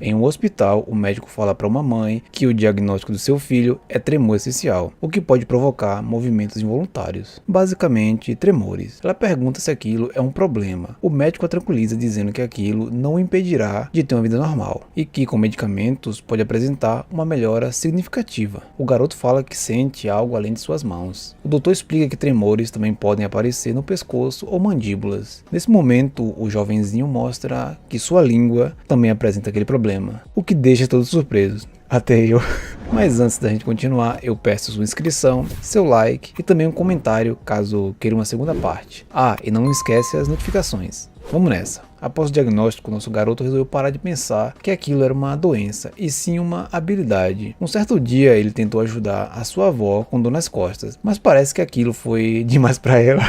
Em um hospital, o médico fala para uma mãe que o diagnóstico do seu filho é tremor essencial, o que pode provocar movimentos involuntários, basicamente tremores. Ela pergunta se aquilo é um problema. O médico a tranquiliza dizendo que aquilo não o impedirá de ter uma vida normal e que com medicamentos pode apresentar uma melhora significativa. O garoto fala que sente algo além de suas mãos. O doutor explica que tremores também podem aparecer no pescoço ou mandíbulas. Nesse momento, o jovenzinho mostra que sua língua também apresenta aquele problema, o que deixa todos surpresos. Até eu. Mas antes da gente continuar, eu peço sua inscrição, seu like e também um comentário caso queira uma segunda parte. Ah, e não esquece as notificações. Vamos nessa. Após o diagnóstico, nosso garoto resolveu parar de pensar que aquilo era uma doença, e sim uma habilidade. Um certo dia, ele tentou ajudar a sua avó com dor nas costas, mas parece que aquilo foi demais para ela,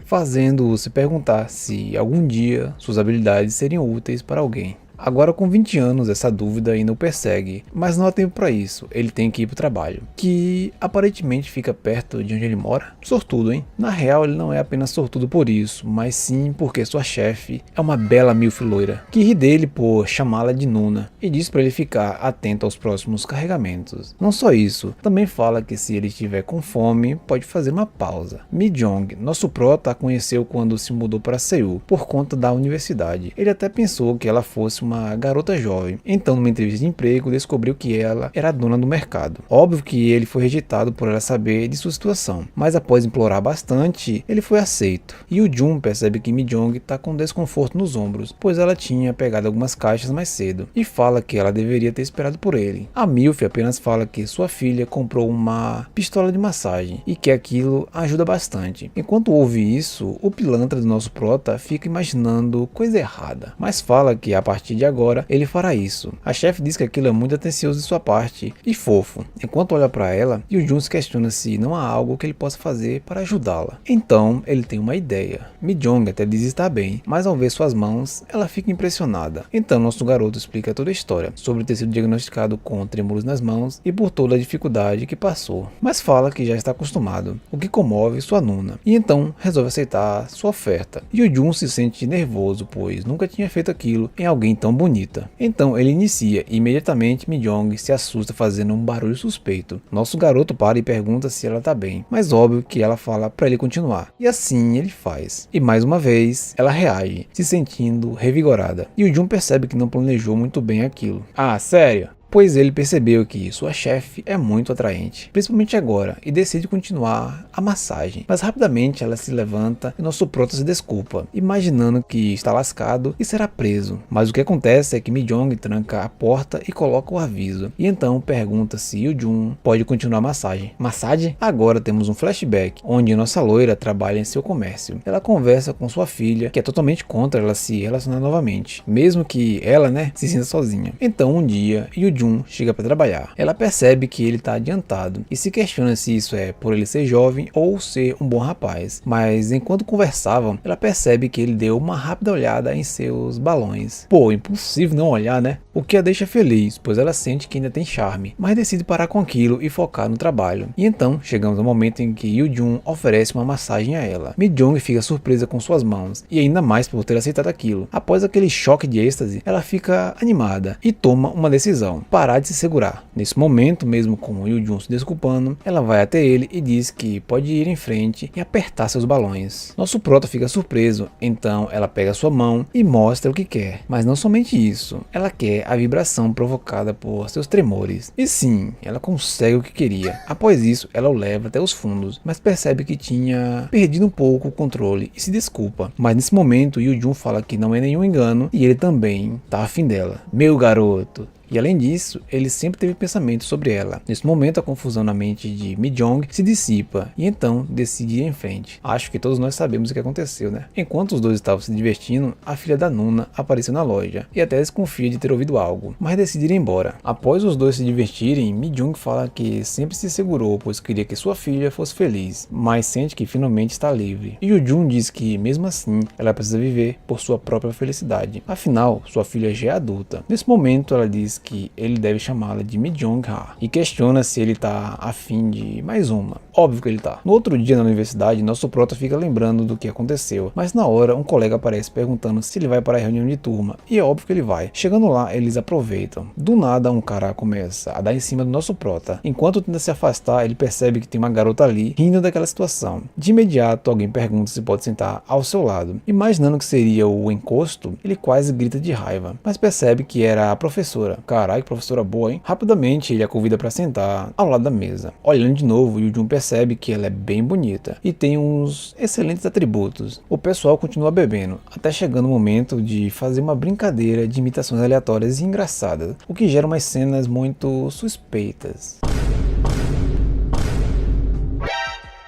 fazendo-o se perguntar se algum dia suas habilidades seriam úteis para alguém. Agora com 20 anos essa dúvida ainda o persegue, mas não há tempo para isso, ele tem que ir para o trabalho, que aparentemente fica perto de onde ele mora. Sortudo, hein? Na real ele não é apenas sortudo por isso, mas sim porque sua chefe é uma bela milf loira, que ri dele por chamá-la de Nuna, e diz para ele ficar atento aos próximos carregamentos. Não só isso, também fala que se ele estiver com fome, pode fazer uma pausa. Mi Jong, nosso prota, a conheceu quando se mudou para Seul, por conta da universidade. Ele até pensou que ela fosse uma garota jovem. Então, numa entrevista de emprego, descobriu que ela era a dona do mercado. Óbvio que ele foi rejeitado por ela saber de sua situação, mas após implorar bastante, ele foi aceito. E o Jun percebe que Mi Jong está com desconforto nos ombros, pois ela tinha pegado algumas caixas mais cedo, e fala que ela deveria ter esperado por ele. A Milf apenas fala que sua filha comprou uma pistola de massagem, e que aquilo ajuda bastante. Enquanto ouve isso, o pilantra do nosso prota fica imaginando coisa errada, mas fala que a partir de agora ele fará isso. A chefe diz que aquilo é muito atencioso de sua parte e fofo, enquanto olha para ela, e o Jun se questiona se não há algo que ele possa fazer para ajudá-la. Então ele tem uma ideia. Mi Jong até diz estar bem, mas ao ver suas mãos, ela fica impressionada. Então nosso garoto explica toda a história sobre ter sido diagnosticado com trêmulos nas mãos e por toda a dificuldade que passou, mas fala que já está acostumado, o que comove sua Nuna, e então resolve aceitar sua oferta. E o Jun se sente nervoso, pois nunca tinha feito aquilo em alguém tão bonita. Então ele inicia e imediatamente Mi Jong se assusta fazendo um barulho suspeito. Nosso garoto para e pergunta se ela tá bem, mas óbvio que ela fala para ele continuar. E assim ele faz. E mais uma vez ela reage, se sentindo revigorada. E o Jun percebe que não planejou muito bem aquilo. Ah, sério? Pois ele percebeu que sua chefe é muito atraente, principalmente agora, e decide continuar a massagem. Mas rapidamente ela se levanta e nosso prota se desculpa, imaginando que está lascado e será preso. Mas o que acontece é que Mi Jong tranca a porta e coloca o aviso, e então pergunta se o Jun pode continuar a massagem. Massagem? Agora temos um flashback, onde nossa loira trabalha em seu comércio. Ela conversa com sua filha, que é totalmente contra ela se relacionar novamente, mesmo que ela, se sinta sozinha. Então um dia, e o Jun chega para trabalhar. Ela percebe que ele está adiantado e se questiona se isso é por ele ser jovem ou ser um bom rapaz. Mas enquanto conversavam, ela percebe que ele deu uma rápida olhada em seus balões. Pô, impossível não olhar, né? O que a deixa feliz, pois ela sente que ainda tem charme, mas decide parar com aquilo e focar no trabalho. E então chegamos ao momento em que Yoo Jun oferece uma massagem a ela. Mi Jong fica surpresa com suas mãos, e ainda mais por ter aceitado aquilo. Após aquele choque de êxtase, ela fica animada e toma uma decisão: parar de se segurar. Nesse momento, mesmo com o Yoo Jun se desculpando, ela vai até ele e diz que pode ir em frente e apertar seus balões. Nosso prota fica surpreso, então ela pega sua mão e mostra o que quer. Mas não somente isso, ela quer a vibração provocada por seus tremores. E sim, ela consegue o que queria. Após isso, ela o leva até os fundos, mas percebe que tinha perdido um pouco o controle e se desculpa. Mas nesse momento, Yoo Jun fala que não é nenhum engano e ele também tá afim dela. Meu garoto! E além disso, ele sempre teve pensamentos sobre ela. Nesse momento, a confusão na mente de Mi Jong se dissipa e então decide ir em frente. Acho que todos nós sabemos o que aconteceu, né? Enquanto os dois estavam se divertindo, a filha da Nuna apareceu na loja e até desconfia de ter ouvido algo, mas decide ir embora. Após os dois se divertirem, Mi Jong fala que sempre se segurou, pois queria que sua filha fosse feliz, mas sente que finalmente está livre. E Yoo Jun diz que mesmo assim, ela precisa viver por sua própria felicidade. Afinal, sua filha já é adulta. Nesse momento, ela diz que ele deve chamá-la de Mi Jong-ha e questiona se ele tá afim de mais uma. Óbvio que ele tá. No outro dia na universidade, nosso prota fica lembrando do que aconteceu, mas na hora um colega aparece perguntando se ele vai para a reunião de turma, e é óbvio que ele vai. Chegando lá, eles aproveitam. Do nada, um cara começa a dar em cima do nosso prota. Enquanto tenta se afastar, ele percebe que tem uma garota ali, rindo daquela situação. De imediato, alguém pergunta se pode sentar ao seu lado. Imaginando que seria o encosto, ele quase grita de raiva, mas percebe que era a professora. Carai, que professora boa, hein? Rapidamente, ele a convida para sentar ao lado da mesa. Olhando de novo, Yoo-jun percebe que ela é bem bonita e tem uns excelentes atributos. O pessoal continua bebendo, até chegando o momento de fazer uma brincadeira de imitações aleatórias e engraçadas, o que gera umas cenas muito suspeitas.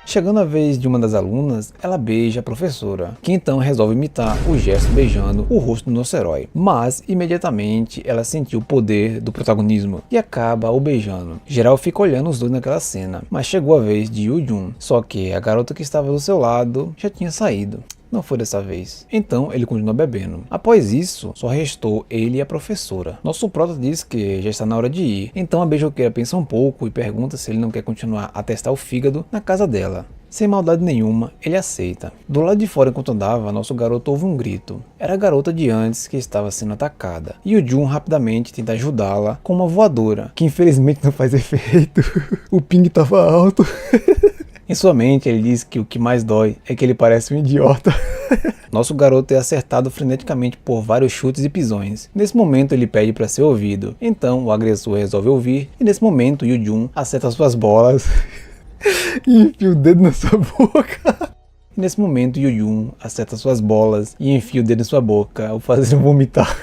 Chegando a vez de uma das alunas, ela beija a professora, que então resolve imitar o gesto beijando o rosto do nosso herói. Mas, imediatamente, ela sentiu o poder do protagonismo e acaba o beijando. Geral fica olhando os dois naquela cena, mas chegou a vez de Yoo-jun, só que a garota que estava do seu lado já tinha saído. Não foi dessa vez. Então ele continua bebendo. Após isso, só restou ele e a professora. Nosso prota diz que já está na hora de ir. Então a beijoqueira pensa um pouco e pergunta se ele não quer continuar a testar o fígado na casa dela. Sem maldade nenhuma, ele aceita. Do lado de fora, enquanto andava, nosso garoto ouve um grito. Era a garota de antes que estava sendo atacada. E Yoo-jun rapidamente tenta ajudá-la com uma voadora, que infelizmente não faz efeito. O ping estava alto. Em sua mente, ele diz que o que mais dói é que ele parece um idiota. Nosso garoto é acertado freneticamente por vários chutes e pisões. Nesse momento, ele pede para ser ouvido. Então, o agressor resolve ouvir. E nesse momento, Yoo-jun acerta suas bolas e enfia o dedo na sua boca. E nesse momento, Yoo-jun acerta suas bolas e enfia o dedo em sua boca, o fazendo vomitar.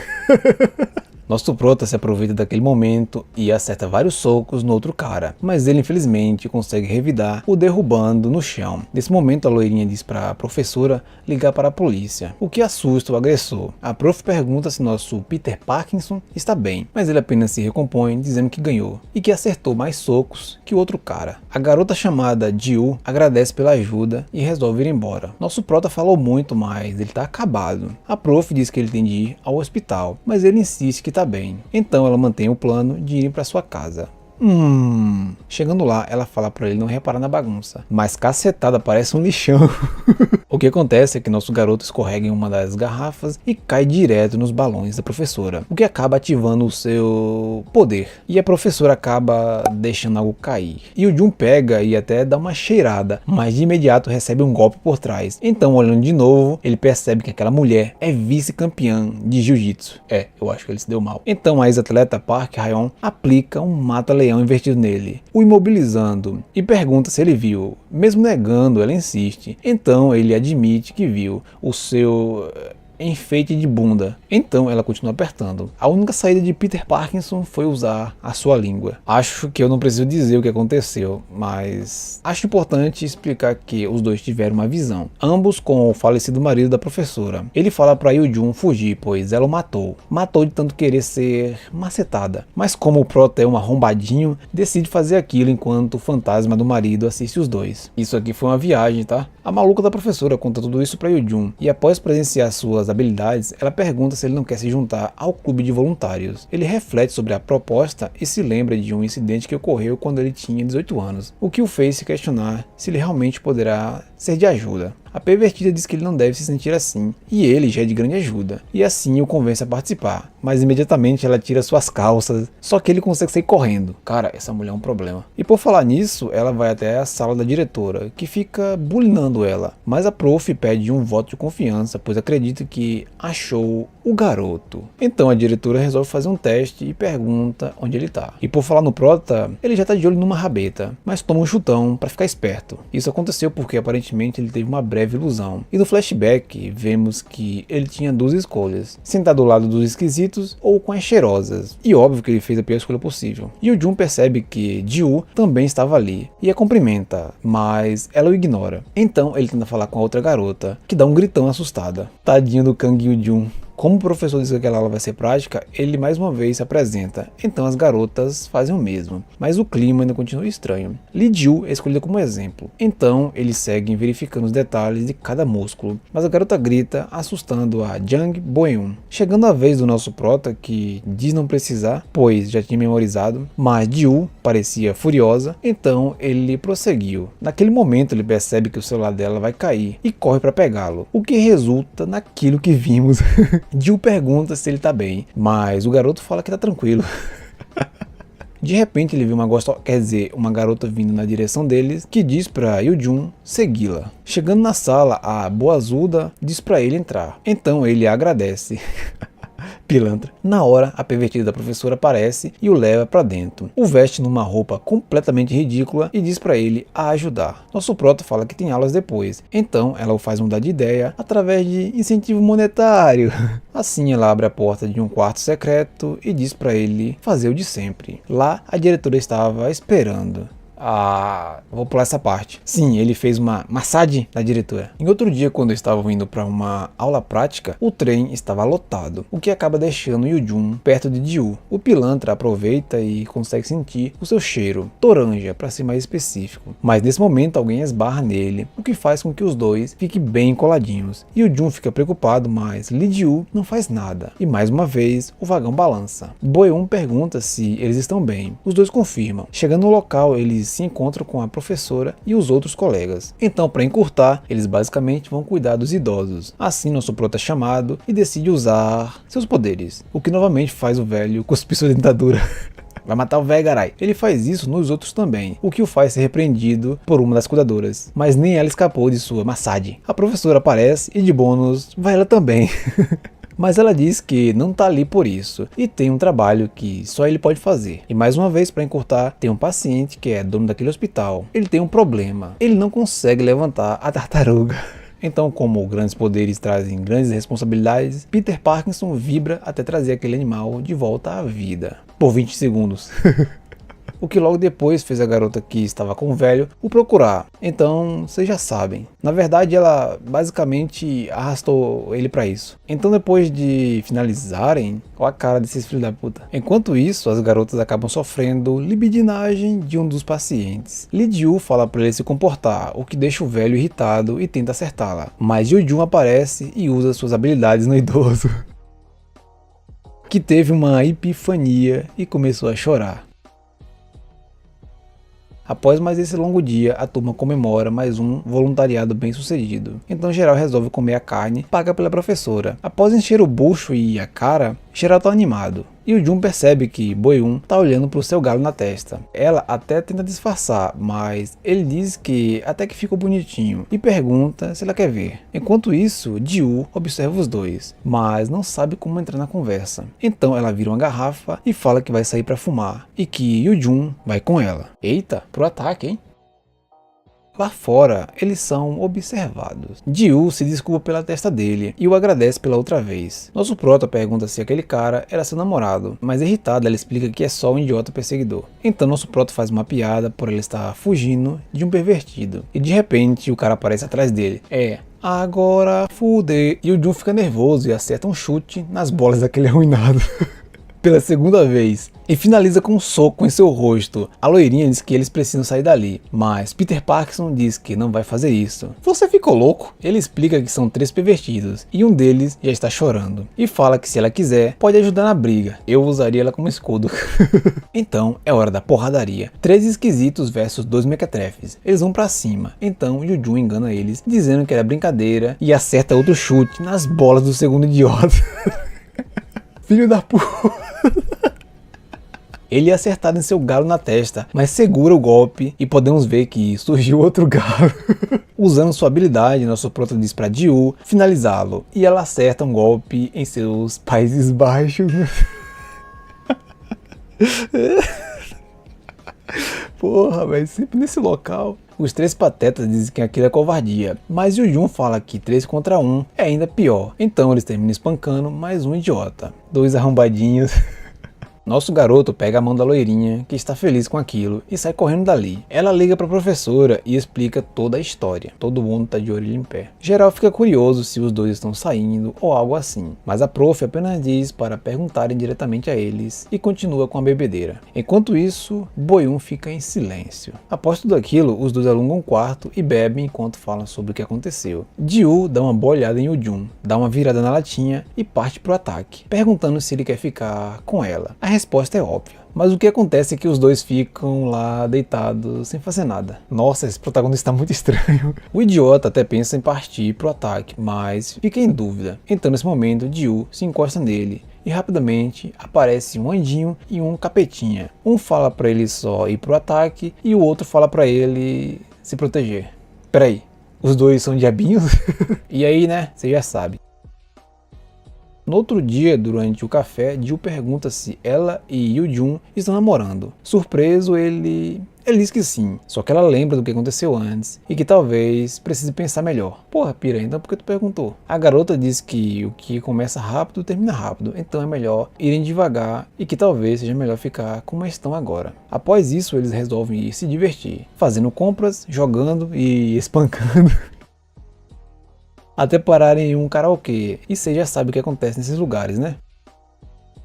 Nosso prota se aproveita daquele momento e acerta vários socos no outro cara, mas ele infelizmente consegue revidar, o derrubando no chão. Nesse momento a loirinha diz para a professora ligar para a polícia, o que assusta o agressor. A prof pergunta se nosso Peter Parkinson está bem, mas ele apenas se recompõe dizendo que ganhou e que acertou mais socos que o outro cara. A garota chamada Jiu agradece pela ajuda e resolve ir embora. Nosso prota falou muito, mas ele tá acabado. A prof diz que ele tem de ir ao hospital, mas ele insiste que tá bem. Então ela mantém o plano de ir para sua casa. Chegando lá, ela fala pra ele não reparar na bagunça, mas cacetada, parece um lixão. O que acontece é que nosso garoto escorrega em uma das garrafas e cai direto nos balões da professora, o que acaba ativando o seu poder, e a professora acaba deixando algo cair. E o Jun pega e até dá uma cheirada, mas de imediato recebe um golpe por trás. Então, olhando de novo, ele percebe que aquela mulher é vice-campeã de jiu-jitsu. Eu acho que ele se deu mal. Então a ex-atleta Park Hae-on aplica um mata-leão invertido nele, o imobilizando, e pergunta se ele viu. Mesmo negando, ela insiste. Então ele admite que viu o seu enfeite de bunda. Então ela continua apertando. A única saída de Peter Parkinson foi usar a sua língua. Acho que eu não preciso dizer o que aconteceu, mas acho importante explicar que os dois tiveram uma visão, ambos com o falecido marido da professora. Ele fala para Yoo-jun fugir, pois ela o matou. Matou de tanto querer ser macetada. Mas como o prota é um arrombadinho, decide fazer aquilo enquanto o fantasma do marido assiste os dois. Isso aqui foi uma viagem, tá? A maluca da professora conta tudo isso para Yoo-jun, e após presenciar suas habilidades, ela pergunta se ele não quer se juntar ao clube de voluntários. Ele reflete sobre a proposta e se lembra de um incidente que ocorreu quando ele tinha 18 anos, o que o fez se questionar se ele realmente poderá ser de ajuda. A pervertida diz que ele não deve se sentir assim, e ele já é de grande ajuda, e assim o convence a participar, mas imediatamente ela tira suas calças, só que ele consegue sair correndo. Cara, essa mulher é um problema. E por falar nisso, ela vai até a sala da diretora, que fica bulinando ela, mas a prof pede um voto de confiança, pois acredita que achou o garoto. Então a diretora resolve fazer um teste e pergunta onde ele tá. E por falar no prota, ele já tá de olho numa rabeta, mas toma um chutão para ficar esperto. Isso aconteceu porque aparentemente ele teve uma breve ilusão. E no flashback vemos que ele tinha duas escolhas: sentar do lado dos esquisitos ou com as cheirosas. E óbvio que ele fez a pior escolha possível. E o Jun percebe que Jiu também estava ali e a cumprimenta, mas ela o ignora. Então ele tenta falar com a outra garota, que dá um gritão assustada. Tadinho do Kang Yoo-jun. Como o professor diz que aquela aula vai ser prática, ele mais uma vez se apresenta. Então as garotas fazem o mesmo, mas o clima ainda continua estranho. Lee Ju é escolhida como exemplo. Então eles seguem verificando os detalhes de cada músculo, mas a garota grita, assustando a Jang Bo-eun. Chegando a vez do nosso prota, que diz não precisar, pois já tinha memorizado, mas Ji-woo parecia furiosa, então ele prosseguiu. Naquele momento ele percebe que o celular dela vai cair e corre para pegá-lo, o que resulta naquilo que vimos. Ji-woo pergunta se ele tá bem, mas o garoto fala que tá tranquilo. De repente ele vê uma garota vindo na direção deles, que diz pra Yoo-jun segui-la. Chegando na sala, a boazuda diz pra ele entrar. Então ele agradece. Pilantra. Na hora, a pervertida da professora aparece e o leva pra dentro. O veste numa roupa completamente ridícula e diz pra ele a ajudar. Nosso prota fala que tem aulas depois, então ela o faz mudar de ideia através de incentivo monetário. Assim ela abre a porta de um quarto secreto e diz pra ele fazer o de sempre. Lá, a diretora estava esperando. Vou pular essa parte. Sim, ele fez uma massagem na diretora. Em outro dia, quando eu estava indo para uma aula prática, o trem estava lotado, o que acaba deixando Yoo-jun perto de Ji-woo. O pilantra aproveita e consegue sentir o seu cheiro, toranja, para ser mais específico. Mas nesse momento alguém esbarra nele, o que faz com que os dois fiquem bem coladinhos. Yoo-jun fica preocupado, mas Lee Ji-woo não faz nada. E mais uma vez, o vagão balança. Bo-eun pergunta se eles estão bem. Os dois confirmam. Chegando no local, eles se encontram com a professora e os outros colegas. Então, para encurtar, eles basicamente vão cuidar dos idosos. Assim, nosso prota é chamado e decide usar seus poderes, o que novamente faz o velho cuspir sua dentadura. Vai matar o velho, garai. Ele faz isso nos outros também, o que o faz ser repreendido por uma das cuidadoras. Mas nem ela escapou de sua massagem. A professora aparece e de bônus, vai ela também. Mas ela diz que não tá ali por isso e tem um trabalho que só ele pode fazer. E mais uma vez, para encurtar, tem um paciente que é dono daquele hospital. Ele tem um problema, ele não consegue levantar a tartaruga. Então, como grandes poderes trazem grandes responsabilidades, Peter Parkinson vibra até trazer aquele animal de volta à vida. Por 20 segundos. O que logo depois fez a garota que estava com o velho o procurar. Então, vocês já sabem. Na verdade, ela basicamente arrastou ele para isso. Então, depois de finalizarem, olha a cara desses filhos da puta. Enquanto isso, as garotas acabam sofrendo libidinagem de um dos pacientes. Lee Ji-woo fala para ele se comportar, o que deixa o velho irritado e tenta acertá-la. Mas Yoo-jun aparece e usa suas habilidades no idoso, que teve uma epifania e começou a chorar. Após mais esse longo dia, a turma comemora mais um voluntariado bem sucedido. Então geral resolve comer a carne paga pela professora. Após encher o bucho e a cara, geral tá animado. E o Jun percebe que Bo-eun tá olhando pro seu galo na testa. Ela até tenta disfarçar, mas ele diz que até que ficou bonitinho e pergunta se ela quer ver. Enquanto isso, Ji-woo observa os dois, mas não sabe como entrar na conversa. Então ela vira uma garrafa e fala que vai sair pra fumar e que Yoo-jun vai com ela. Eita, pro ataque, hein? Lá fora, eles são observados. Ji-woo se desculpa pela testa dele e o agradece pela outra vez. Nosso prota pergunta se aquele cara era seu namorado, mas irritada ela explica que é só um idiota perseguidor. Então nosso prota faz uma piada por ele estar fugindo de um pervertido. E de repente o cara aparece atrás dele. Agora fuder. E o Jun fica nervoso e acerta um chute nas bolas daquele arruinado. Pela segunda vez, e finaliza com um soco em seu rosto. A loirinha diz que eles precisam sair dali, mas Peter Parkinson diz que não vai fazer isso. Você ficou louco? Ele explica que são 3 pervertidos, e um deles já está chorando, e fala que se ela quiser, pode ajudar na briga. Eu usaria ela como escudo. Então, é hora da porradaria. 3 esquisitos versus 2 mequetrefes. Eles vão pra cima, então Yoo-jun engana eles, dizendo que era brincadeira, e acerta outro chute nas bolas do segundo idiota. Filho da puta. Ele é acertado em seu galo na testa, mas segura o golpe e podemos ver que surgiu outro galo. Usando sua habilidade, nosso prota diz pra Ji-woo finalizá-lo, e ela acerta um golpe em seus Países Baixos. Porra, velho, sempre nesse local. Os 3 patetas dizem que aquilo é covardia, mas Yoo-jun fala que 3 contra 1 é ainda pior. Então eles terminam espancando mais um idiota. 2 arrombadinhos. Nosso garoto pega a mão da loirinha, que está feliz com aquilo, e sai correndo dali. Ela liga para a professora e explica toda a história. Todo mundo tá de orelha em pé. Geral fica curioso se os dois estão saindo ou algo assim, mas a prof apenas diz para perguntarem diretamente a eles e continua com a bebedeira. Enquanto isso, Boyun fica em silêncio. Após tudo aquilo, os dois alugam um quarto e bebem enquanto falam sobre o que aconteceu. Ji-woo dá uma boa olhada em Yoo-jun, dá uma virada na latinha e parte pro ataque, perguntando se ele quer ficar com ela. A resposta é óbvia. Mas o que acontece é que os dois ficam lá deitados sem fazer nada. Nossa, esse protagonista tá muito estranho. O idiota até pensa em partir pro ataque, mas fica em dúvida. Então nesse momento, Ji-woo se encosta nele e rapidamente aparece um anjinho e um capetinha. Um fala pra ele só ir pro ataque e o outro fala pra ele se proteger. Peraí, os dois são diabinhos? E aí, né, você já sabe. No outro dia, durante o café, Jill pergunta se ela e Yoo-jun estão namorando. Surpreso, ele diz que sim, só que ela lembra do que aconteceu antes e que talvez precise pensar melhor. Porra, pira, então por que tu perguntou? A garota diz que o que começa rápido termina rápido, então é melhor irem devagar e que talvez seja melhor ficar como estão agora. Após isso, eles resolvem ir se divertir, fazendo compras, jogando e espancando. Até pararem em um karaokê, e você já sabe o que acontece nesses lugares, né?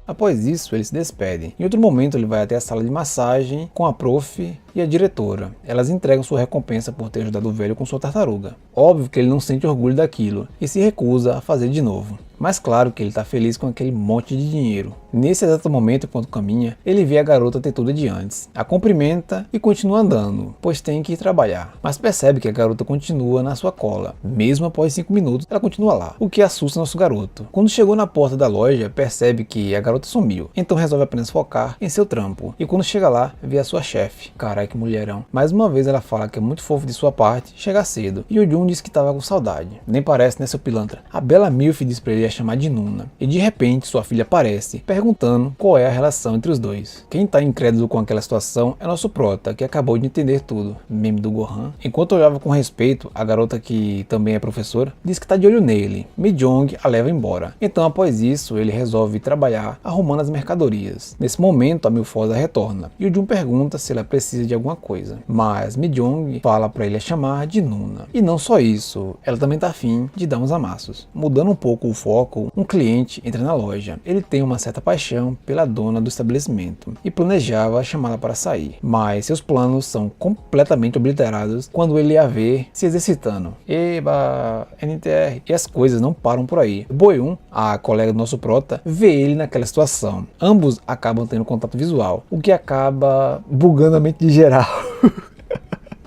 Após isso, eles se despedem. Em outro momento, ele vai até a sala de massagem com a prof e a diretora. Elas entregam sua recompensa por ter ajudado o velho com sua tartaruga. Óbvio que ele não sente orgulho daquilo e se recusa a fazer de novo. Mas claro que ele está feliz com aquele monte de dinheiro. Nesse exato momento, enquanto caminha, ele vê a garota tetuda de antes. A cumprimenta e continua andando, pois tem que ir trabalhar. Mas percebe que a garota continua na sua cola. Mesmo após 5 minutos, ela continua lá, o que assusta nosso garoto. Quando chegou na porta da loja, percebe que a garota sumiu. Então resolve apenas focar em seu trampo. E quando chega lá, vê a sua chefe. Carai, que mulherão. Mais uma vez ela fala que é muito fofo de sua parte chegar cedo. E o Jun diz que estava com saudade. Nem parece, né, seu pilantra? A bela Milf diz pra ele chamar de Nuna. E de repente sua filha aparece, perguntando qual é a relação entre os dois. Quem tá incrédulo com aquela situação é nosso prota, que acabou de entender tudo. Meme do Gohan. Enquanto olhava com respeito, a garota, que também é professora, diz que tá de olho nele. Mi-jong a leva embora. Então após isso, ele resolve trabalhar arrumando as mercadorias. Nesse momento, a Milfosa retorna. E o Jun pergunta se ela precisa de alguma coisa. Mas Mi-jong fala pra ele a chamar de Nuna. E não só isso, ela também tá afim de dar uns amassos. Mudando um pouco o foco, um cliente entra na loja. Ele tem uma certa paixão pela dona do estabelecimento e planejava chamá-la para sair, mas seus planos são completamente obliterados quando ele a vê se exercitando. Eba, NTR. E as coisas não param por aí. Boyun, a colega do nosso prota, vê ele naquela situação. Ambos acabam tendo contato visual, o que acaba bugando a mente de geral.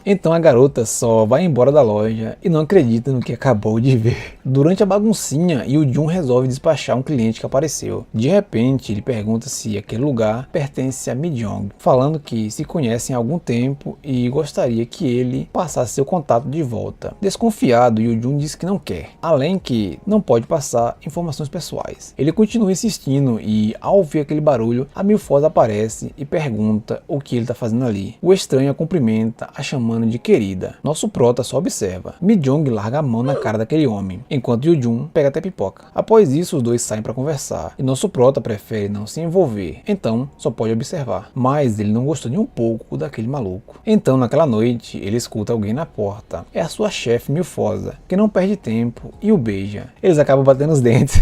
Então a garota só vai embora da loja e não acredita no que acabou de ver. Durante a baguncinha, Yoo-jun resolve despachar um cliente que apareceu. De repente, ele pergunta se aquele lugar pertence a Mi-jong, falando que se conhecem há algum tempo e gostaria que ele passasse seu contato de volta. Desconfiado, Yoo-jun diz que não quer, além que não pode passar informações pessoais. Ele continua insistindo e, ao ouvir aquele barulho, a Milfosa aparece e pergunta o que ele está fazendo ali. O estranho a cumprimenta, a chamando de querida. Nosso prota só observa. Mi-jong larga a mão na cara daquele homem, enquanto Yoo-jun pega até pipoca. Após isso, os dois saem para conversar, e nosso prota prefere não se envolver, então só pode observar. Mas ele não gostou nem um pouco daquele maluco. Então, naquela noite, ele escuta alguém na porta. É a sua chefe Milfosa, que não perde tempo e o beija. Eles acabam batendo os dentes.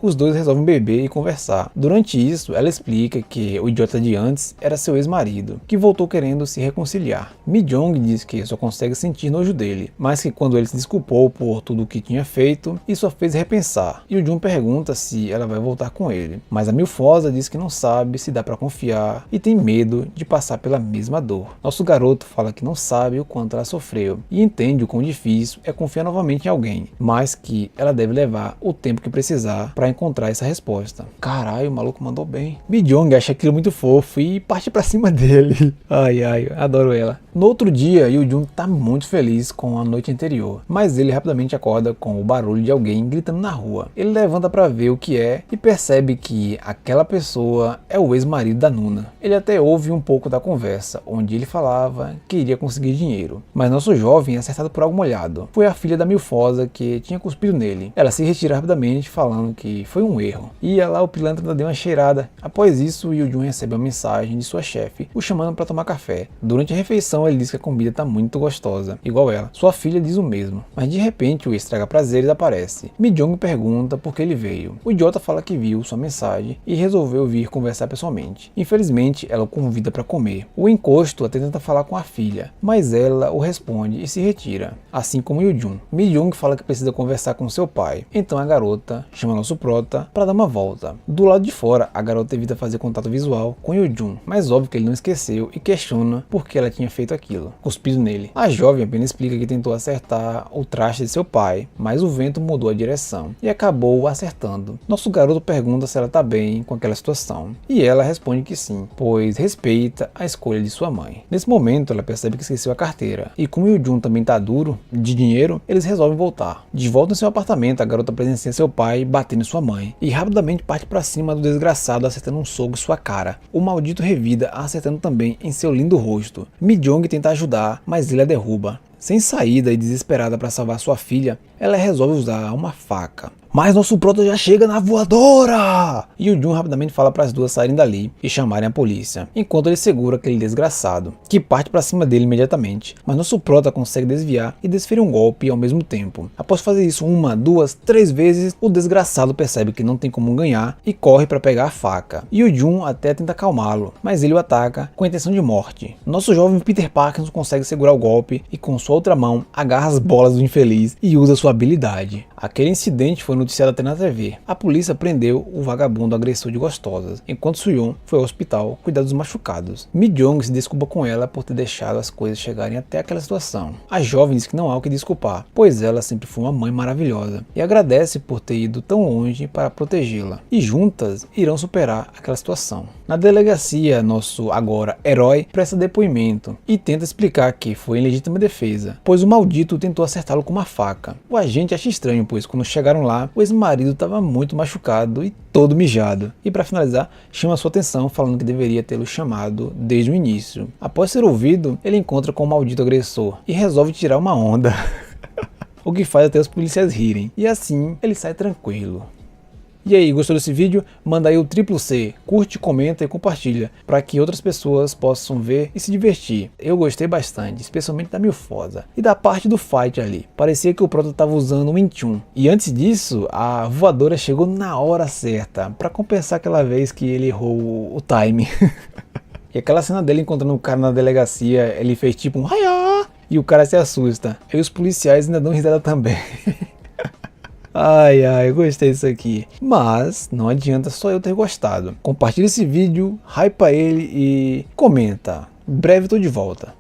Os dois resolvem beber e conversar. Durante isso, ela explica que o idiota de antes era seu ex-marido, que voltou querendo se reconciliar. Mi-jong diz que só consegue sentir nojo dele, mas que quando ele se desculpou por tudo o que tinha feito, isso a fez repensar. E o Jun pergunta se ela vai voltar com ele, mas a Milfosa diz que não sabe se dá pra confiar e tem medo de passar pela mesma dor. Nosso garoto fala que não sabe o quanto ela sofreu e entende o quão difícil é confiar novamente em alguém, mas que ela deve levar o tempo que precisar para encontrar essa resposta. Caralho, o maluco mandou bem. Mi-jong acha aquilo muito fofo e parte pra cima dele. Ai, adoro ela. No outro dia, Yoo-jun tá muito feliz com a noite anterior, mas ele rapidamente acorda com o barulho de alguém gritando na rua. Ele levanta pra ver o que é e percebe que aquela pessoa é o ex-marido da Nuna. Ele até ouve um pouco da conversa, onde ele falava que iria conseguir dinheiro, mas nosso jovem é acertado por algo molhado. Foi a filha da Milfosa que tinha cuspido nele. Ela se retira rapidamente, falando que que foi um erro. E lá o pilantra ainda deu uma cheirada. Após isso, Yoo-jun recebe uma mensagem de sua chefe, o chamando para tomar café. Durante a refeição, ele diz que a comida tá muito gostosa, igual ela. Sua filha diz o mesmo. Mas de repente, o estraga-prazeres aparece. Mi-jong pergunta por que ele veio. O idiota fala que viu sua mensagem e resolveu vir conversar pessoalmente. Infelizmente, ela o convida para comer. O encosto até tenta falar com a filha, mas ela o responde e se retira, assim como Yoo-jun. Mi-jong fala que precisa conversar com seu pai. Então a garota chama nosso prota para dar uma volta. Do lado de fora, a garota evita fazer contato visual com Yoo-jun, mas óbvio que ele não esqueceu e questiona por que ela tinha feito aquilo, cuspido nele. A jovem apenas explica que tentou acertar o traste de seu pai, mas o vento mudou a direção e acabou acertando. Nosso garoto pergunta se ela tá bem com aquela situação, e ela responde que sim, pois respeita a escolha de sua mãe. Nesse momento, ela percebe que esqueceu a carteira, e como Yoo-jun também tá duro de dinheiro, eles resolvem voltar. De volta em seu apartamento, a garota presencia seu pai batendo em sua mãe, e rapidamente parte para cima do desgraçado, acertando um soco em sua cara. O maldito revida, acertando também em seu lindo rosto. Mi-jong tenta ajudar, mas ele a derruba. Sem saída e desesperada para salvar sua filha, ela resolve usar uma faca. Mas nosso prota já chega na voadora! Yoo-jun rapidamente fala para as duas saírem dali e chamarem a polícia, enquanto ele segura aquele desgraçado, que parte para cima dele imediatamente. Mas nosso prota consegue desviar e desferir um golpe ao mesmo tempo. Após fazer isso 1, 2, 3 vezes, o desgraçado percebe que não tem como ganhar e corre para pegar a faca. Yoo-jun até tenta acalmá-lo, mas ele o ataca com a intenção de morte. Nosso jovem Peter Parkinson consegue segurar o golpe e com sua outra mão agarra as bolas do infeliz e usa sua habilidade. Aquele incidente foi noticiado até na TV. A polícia prendeu o vagabundo agressor de gostosas, enquanto Soo-yeon foi ao hospital cuidar dos machucados. Mi-jong se desculpa com ela por ter deixado as coisas chegarem até aquela situação. A jovem diz que não há o que desculpar, pois ela sempre foi uma mãe maravilhosa, e agradece por ter ido tão longe para protegê-la. E juntas irão superar aquela situação. Na delegacia, nosso agora herói presta depoimento e tenta explicar que foi em legítima defesa, pois o maldito tentou acertá-lo com uma faca. O agente acha estranho, pois quando chegaram lá, o ex-marido estava muito machucado e todo mijado. E para finalizar, chama sua atenção falando que deveria tê-lo chamado desde o início. Após ser ouvido, ele encontra com o maldito agressor e resolve tirar uma onda. O que faz até os policiais rirem. E assim, ele sai tranquilo. E aí, gostou desse vídeo? Manda aí o C, curte, comenta e compartilha, para que outras pessoas possam ver e se divertir. Eu gostei bastante, especialmente da Milfosa e da parte do fight ali. Parecia que o Prota estava usando o Wing Chun. E antes disso, a voadora chegou na hora certa, para compensar aquela vez que ele errou o time. E aquela cena dele encontrando o cara na delegacia, ele fez tipo um "Hiya!" e o cara se assusta. E os policiais ainda dão risada também. Ai, eu gostei disso aqui. Mas não adianta só eu ter gostado. Compartilha esse vídeo, hypa ele e comenta. Em breve tô de volta.